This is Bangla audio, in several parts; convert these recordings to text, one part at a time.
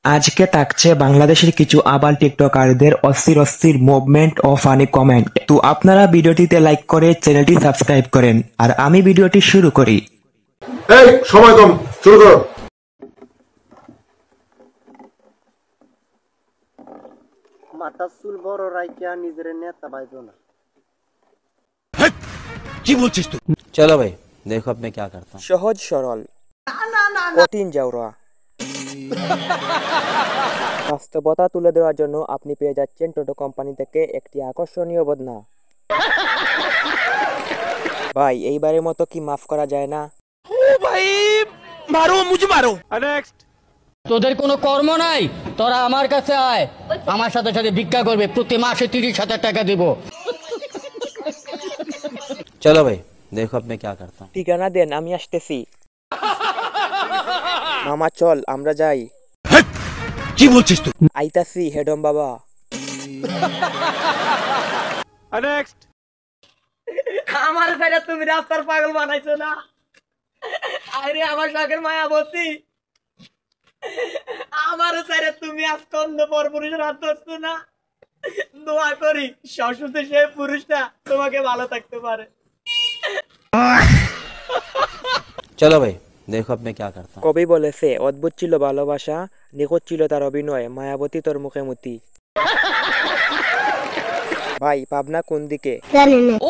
আজকে থাকছে বাংলাদেশের কিছু আবাল টিকটকারদের অস্থির অস্থির মুভমেন্ট ও ফানি কমেন্ট। তো আপনারা ভিডিওটিতে লাইক করে চ্যানেলটি সাবস্ক্রাইব করেন, আর আমি ভিডিওটি শুরু করি। এই সময় কম, শুরু করো। মাথার চুল বড় রাইকা নিজের নেতা ভাইবো না। কি বলছিস তুই? চলো ভাই দেখো আপনি কি করতে। সহজ সরল, কঠিন জাউরা। বাস্তবতা তুলে ধরার জন্য আপনি পেয়ে যাচ্ছেন টোটো কোম্পানি থেকে একটি আকর্ষণীয় বদনা। ভাই এইবারের মতো কি মাফ করা যায় না? ও ভাই মারো, মুঝে মারো। নেক্সট। তোদের কোনো কর্ম নাই, তোরা আমার কাছে আয়, আমার সাথে সাথে ভিক্ষা করবে, প্রতি মাসে 30,000 টাকা দিব। চলো ভাই দেখো আপনি কি করতে। ঠিকানা দেন, আমি আসতেছি। মামা চল আমরা যাই। কি বলছিস তুই? আইতাছি হেডম বাবা। নেক্সট। আমার ফেরে তুমি রাস্তার পাগল বানাইছো না। আরে আমার শখের মায়া বলছি, আমার ফেরে তুমি আজকে অন্য পরপুরুষের হাত ধরছো না। দোয়া করি শ্বশুরতে সে পুরুষটা তোমাকে ভালো থাকতে পারে। চলো ভাই দেখো আপনি কি করতে। কবি বলেছে, অদ্ভুত ছিল ভালোবাসা, নিখুঁত ছিল তার অভিনয়, মায়াবতী তোর মুখে মতি। ভাই পাবনা কোন দিকে?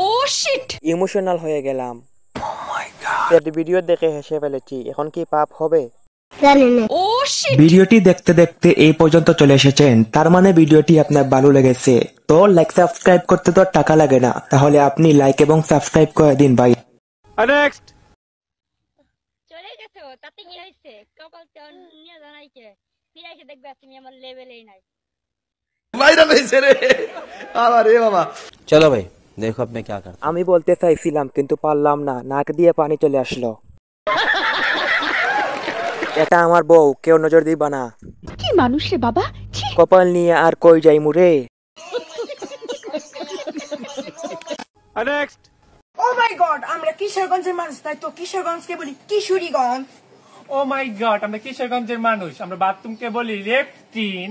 ও শিট, ইমোশনাল হয়ে গেলাম। ভিডিও দেখে হেসে ফেলেছি, এখন কি পাপ হবে? ও শিট। ভিডিওটি দেখতে দেখতে এই পর্যন্ত চলে এসেছেন, তার মানে ভিডিওটি আপনার ভালো লেগেছে। তো লাইক সাবস্ক্রাইব করতে তো টাকা লাগে না, তাহলে আপনি লাইক এবং সাবস্ক্রাইব করে দিন ভাই। নেক্সট। চলে গেছো তাতে কি হইছে? কপাল চান নিয়ে জানাইকে ফিরাইছে দেখবে তুমি আমার লেভেলেই নাই। ভাইরাল হইছে রে আরে বাবা। চলো ভাই দেখো আপনি কি করতে। আমি বলতে চাইছিলাম কিন্তু পারলাম না, নাক দিয়ে পানি চলে আসলো। এটা আমার বউ, কেউ নজর দিবা না। কি মানুষ রে বাবা। কপাল নিয়ে আর কই যাই মুরে। নেক্সট। ও মাই গড, আমরা কিশোরগঞ্জের মানুষ, তাই তো কিশোরগঞ্জকে বলি কিশোরীগঞ্জ। ও মাই গড, আমরা কিশোরগঞ্জের মানুষ, আমরা বাথরুমকে বলি লেফটিন।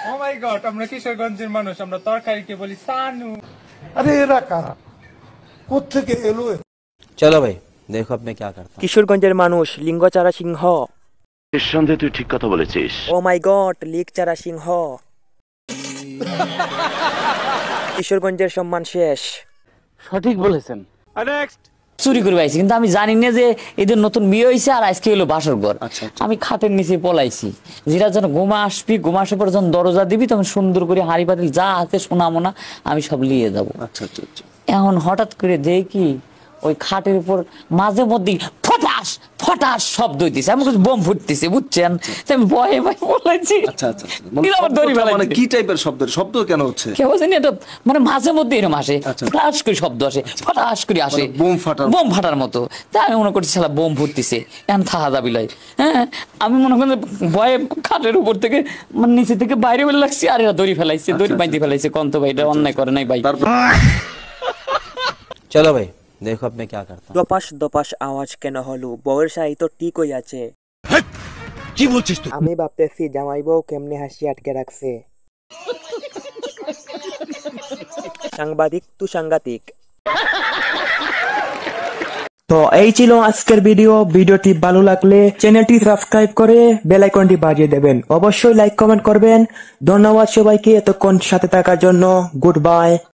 ও মাই গড, আমরা কিশোরগঞ্জের মানুষ, আমরা তরকারিকে বলি সানু। আরে এরা কারা, কোত্থেকে এলো? চলো ভাই দেখো আপনি কি করতে। কিশোরগঞ্জের মানুষ লিঙ্গচারা সিংহ। নিঃসন্দেহে তুই ঠিক কথা বলেছিস। ও মাই গড, লিগচারা সিংহ। কিশোরগঞ্জের সম্মান শেষ। সঠিক বলেছেন। নেক্সট। চুরি করে পাইছি, কিন্তু আমি জানি না যে এদের নতুন বিয়ে হয়েছে আর আজকে হলো বাসর ঘর। আমি খাটের নিচে পলাইছি, যেটা যেন ঘুমা আসবি, ঘুমা আসার পর যখন দরজা দিবি তখন সুন্দর করে হাঁড়ি পাতিল যা আছে সোনা মোনা আমি সব নিয়ে যাবো। এখন হঠাৎ করে দেখি ওই খাটের উপর মাঝে মধ্যে ফটাস ফটাস শব্দ হইতেছে, আমি বোম ফুটতেছে, বুঝছেন? আমি ভয়ে ভয়ে বলাইছি। মানে কি টাইপের শব্দ? শব্দ কেন হচ্ছে? কেউ জানি এটা, মানে মাঝে মধ্যে এরকম আসে, ফটাস করে শব্দ আসে, ফটাস করে আসে, বোম ফাটার মতো। তাই আমি মনে করছি শালা বোম ফুটতেছে, এখন থাকা দাবি লয়। হ্যাঁ, আমি মনে করি ভয়ে খাটের উপর থেকে মানে নিচে থেকে বাইরে বের লাগছি, আর এরা দড়ি ফেলাইছে, দড়ি বাইতে ফেলাইছে। কন্ত ভাই এটা অন্যায় করে নাই ভাই। চলো ভাই দেখো আপনি কি করতে। দপাস দপাস আওয়াজ কেন হলো? বউয়ের শাড়ি তো ঠিকই আছে। কি বলছিস তুই? আমি ভাবতেছি জামাই বউ কেমনে হাসি আটকে রাখছে। সাংবাদিক তু সাংঘাতিক। তো এই ছিল আজকের ভিডিওটি ভালো লাগলে চ্যানেলটি সাবস্ক্রাইব করে বেল আইকনটি বাজিয়ে দেবেন। অবশ্যই লাইক কমেন্ট করবেন। ধন্যবাদ সবাইকে এতক্ষণ সাথে থাকার জন্য। Good bye.